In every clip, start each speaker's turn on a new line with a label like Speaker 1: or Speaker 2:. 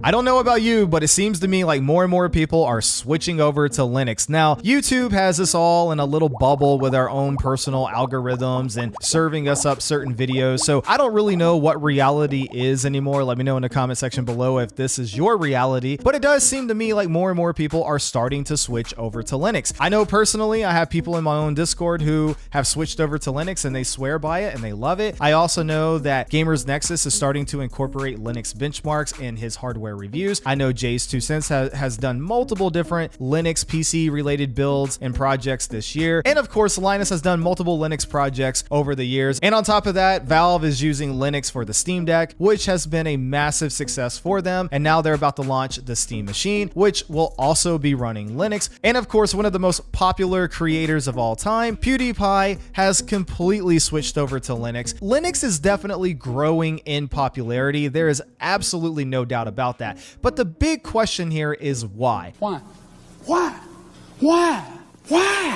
Speaker 1: I don't know about you, but it seems to me like more and more people are switching over to Linux. Now, YouTube has us all in a little bubble with our own personal algorithms and serving us up certain videos. So I don't really know what reality is anymore. Let me know in the comment section below if this is your reality. But it does seem to me like more and more people are starting to switch over to Linux. I know personally, I have people in my own Discord who have switched over to Linux and they swear by it and they love it. I also know that Gamers Nexus is starting to incorporate Linux benchmarks in his hardware reviews. I know JayzTwoCents has done multiple different Linux PC related builds and projects this year. And of course, Linus has done multiple Linux projects over the years. And on top of that, Valve is using Linux for the Steam Deck, which has been a massive success for them. And now they're about to launch the Steam Machine, which will also be running Linux. And of course, one of the most popular creators of all time, PewDiePie, has completely switched over to Linux. Linux is definitely growing in popularity. There is absolutely no doubt about that. But the big question here is why? Why?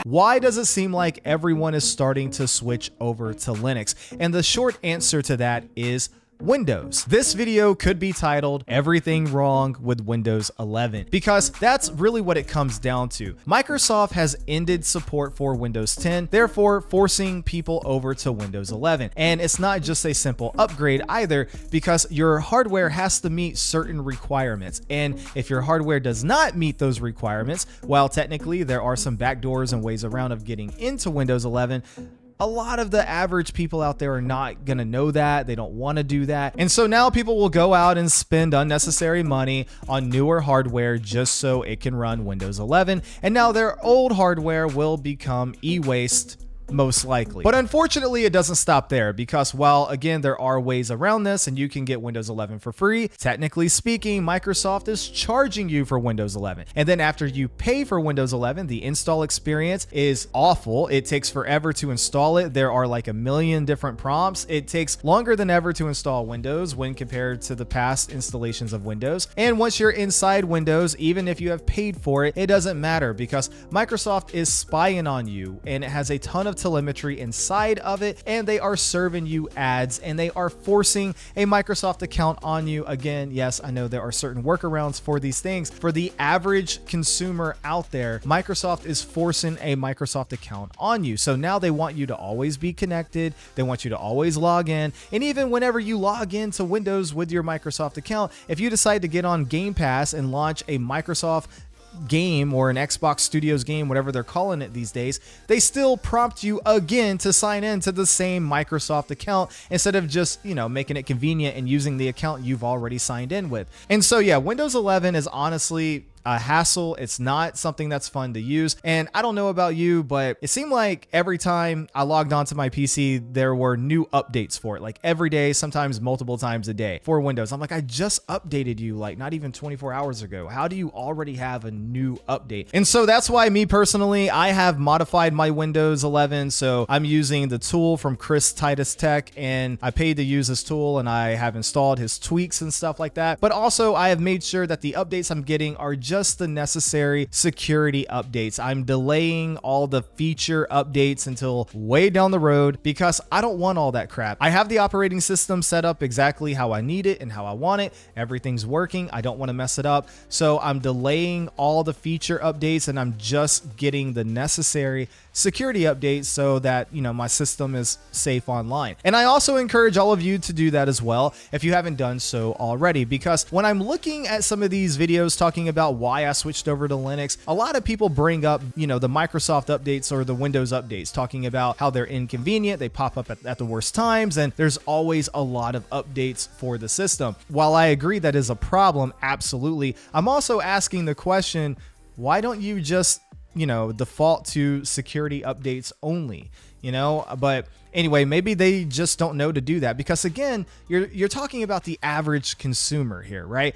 Speaker 1: Why does it seem like everyone is starting to switch over to Linux? And the short answer to that is Windows. This video could be titled "Everything Wrong with Windows 11" because that's really what it comes down to. Microsoft has ended support for Windows 10, therefore forcing people over to Windows 11. And it's not just a simple upgrade either, because your hardware has to meet certain requirements. And if your hardware does not meet those requirements, while technically there are some backdoors and ways around of getting into Windows 11, a lot of the average people out there are not going to know that. They don't want to do that. And so now people will go out and spend unnecessary money on newer hardware just so it can run Windows 11. And now their old hardware will become e-waste, most likely. But unfortunately, it doesn't stop there, because while again there are ways around this and you can get Windows 11 for free, technically speaking, Microsoft is charging you for Windows 11. And then after you pay for Windows 11, the install experience is awful. It takes forever to install it. There are like a million different prompts. It takes longer than ever to install Windows when compared to the past installations of Windows. And once you're inside Windows, even if you have paid for it, it doesn't matter, because Microsoft is spying on you and it has a ton of telemetry inside of it, and they are serving you ads and they are forcing a Microsoft account on you. Again, yes, I know there are certain workarounds for these things. For the average consumer out there, Microsoft is forcing a Microsoft account on you. So now they want you to always be connected. They want you to always log in. And even whenever you log into Windows with your Microsoft account, if you decide to get on Game Pass and launch a Microsoft game or an Xbox Studios game, whatever they're calling it these days, they still prompt you again to sign in to the same Microsoft account instead of just, making it convenient and using the account you've already signed in with. And so yeah, Windows 11 is honestly a hassle. It's not something that's fun to use. And I don't know about you, but it seemed like every time I logged onto my PC, there were new updates for it, like every day, sometimes multiple times a day for Windows. I'm like, I just updated you like not even 24 hours ago. How do you already have a new update? And so that's why me personally, I have modified my Windows 11. So I'm using the tool from Chris Titus Tech, and I paid to use this tool and I have installed his tweaks and stuff like that. But also I have made sure that the updates I'm getting are just the necessary security updates. I'm delaying all the feature updates until way down the road because I don't want all that crap. I have the operating system set up exactly how I need it and how I want it. Everything's working. I don't want to mess it up. So I'm delaying all the feature updates and I'm just getting the necessary security updates so that, my system is safe online. And I also encourage all of you to do that as well if you haven't done so already, because when I'm looking at some of these videos talking about why I switched over to Linux, a lot of people bring up, the Microsoft updates or the Windows updates, talking about how they're inconvenient, they pop up at the worst times, and there's always a lot of updates for the system. While I agree that is a problem, absolutely, I'm also asking the question, why don't you just default to security updates only, but anyway, maybe they just don't know to do that, because again, you're talking about the average consumer here, right?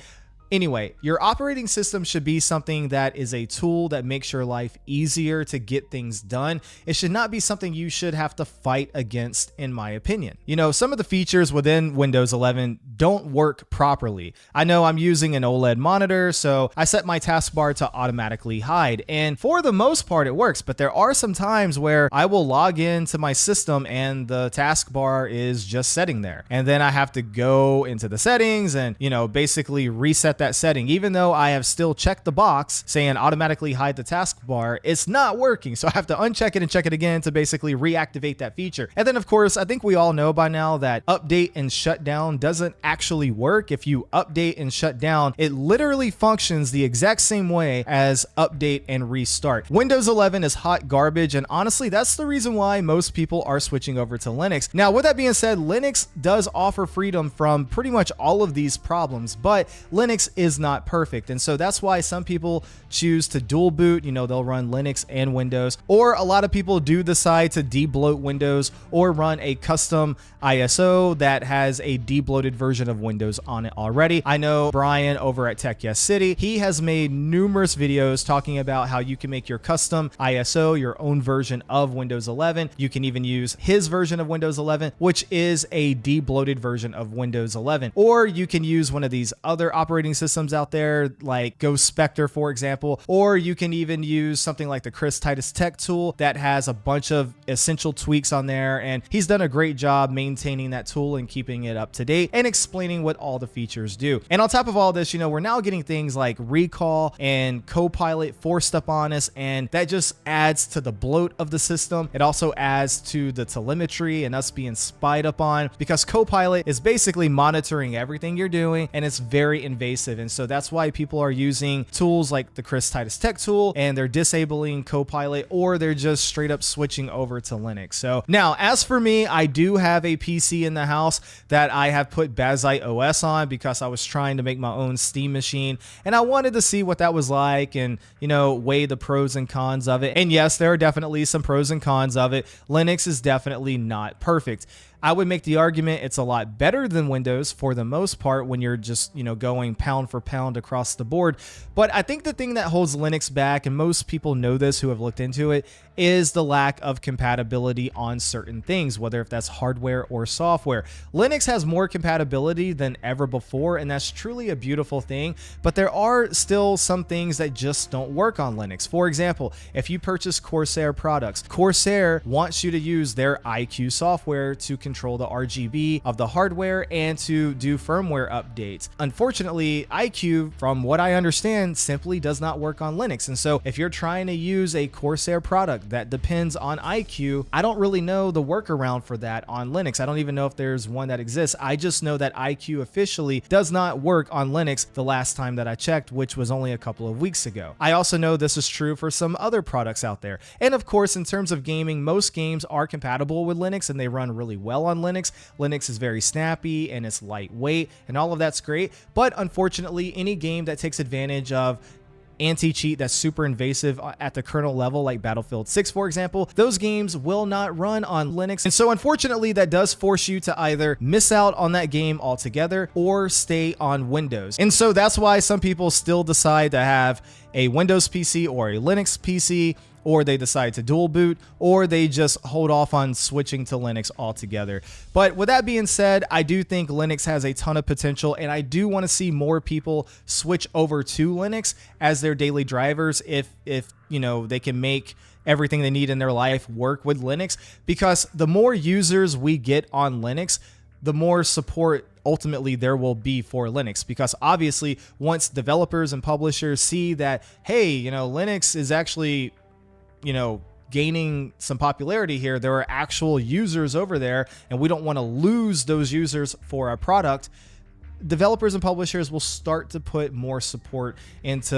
Speaker 1: Anyway, your operating system should be something that is a tool that makes your life easier to get things done. It should not be something you should have to fight against, in my opinion. Some of the features within Windows 11 don't work properly. I know I'm using an OLED monitor, so I set my taskbar to automatically hide. And for the most part, it works, but there are some times where I will log into my system and the taskbar is just sitting there. And then I have to go into the settings and, basically reset reset that setting. Even though I have still checked the box saying automatically hide the taskbar, it's not working. So I have to uncheck it and check it again to basically reactivate that feature. And then of course, I think we all know by now that update and shutdown doesn't actually work. If you update and shut down, it literally functions the exact same way as update and restart. Windows 11 is hot garbage, and honestly, that's the reason why most people are switching over to Linux. Now, with that being said, Linux does offer freedom from pretty much all of these problems, but Linux is not perfect. And so that's why some people choose to dual boot, they'll run Linux and Windows, or a lot of people do decide to debloat Windows or run a custom ISO that has a debloated version of Windows on it already. I know Brian over at Tech Yes City, he has made numerous videos talking about how you can make your custom ISO, your own version of Windows 11. You can even use his version of Windows 11, which is a debloated version of Windows 11. Or you can use one of these other operating systems out there, like Ghost Spectre, for example, or you can even use something like the Chris Titus Tech tool that has a bunch of essential tweaks on there. And he's done a great job maintaining that tool and keeping it up to date and explaining what all the features do. And on top of all this, we're now getting things like recall and Copilot forced up on us, and that just adds to the bloat of the system. It also adds to the telemetry and us being spied up on, because Copilot is basically monitoring everything you're doing, and it's very invasive. And so that's why people are using tools like the Chris Titus Tech tool, and they're disabling Copilot, or they're just straight up switching over to Linux. So now, as for me, I do have a PC in the house that I have put Bazzite OS on because I was trying to make my own Steam machine, and I wanted to see what that was like and, weigh the pros and cons of it. And yes, there are definitely some pros and cons of it. Linux is definitely not perfect. I would make the argument it's a lot better than Windows for the most part when you're just, going pound for pound across the board. But I think the thing that holds Linux back, and most people know this who have looked into it, is the lack of compatibility on certain things, whether if that's hardware or software. Linux has more compatibility than ever before, and that's truly a beautiful thing, but there are still some things that just don't work on Linux. For example, if you purchase Corsair products, Corsair wants you to use their IQ software to control the RGB of the hardware and to do firmware updates. Unfortunately, IQ, from what I understand, simply does not work on Linux. And so if you're trying to use a Corsair product that depends on IQ, I don't really know the workaround for that on Linux. I don't even know if there's one that exists. I just know that IQ officially does not work on Linux the last time that I checked, which was only a couple of weeks ago. I also know this is true for some other products out there. And of course, in terms of gaming, most games are compatible with Linux and they run really well on Linux. Linux is very snappy and it's lightweight and all of that's great. But unfortunately, any game that takes advantage of anti-cheat that's super invasive at the kernel level, like Battlefield 6, for example, those games will not run on Linux. And so unfortunately, that does force you to either miss out on that game altogether or stay on Windows. And so that's why some people still decide to have a Windows PC or a Linux PC, or they decide to dual boot, or they just hold off on switching to Linux altogether. But with that being said, I do think Linux has a ton of potential, and I do want to see more people switch over to Linux as their daily drivers if they can make everything they need in their life work with Linux, because the more users we get on Linux, the more support ultimately there will be for Linux. Because obviously, once developers and publishers see that, hey, Linux is actually gaining some popularity here, there are actual users over there, and we don't want to lose those users for our product, developers and publishers will start to put more support into,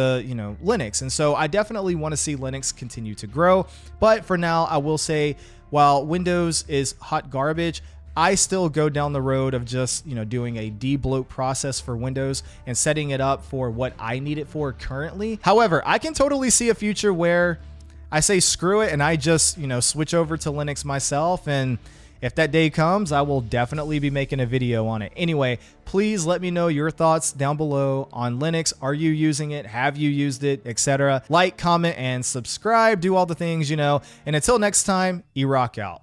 Speaker 1: Linux. And so I definitely want to see Linux continue to grow. But for now, I will say, while Windows is hot garbage, I still go down the road of just, doing a debloat process for Windows and setting it up for what I need it for currently. However, I can totally see a future where I say screw it and I just, switch over to Linux myself. And if that day comes, I will definitely be making a video on it. Anyway, please let me know your thoughts down below on Linux. Are you using it? Have you used it? Etc. Like, comment, and subscribe. Do all the things, And until next time, E-Rock out.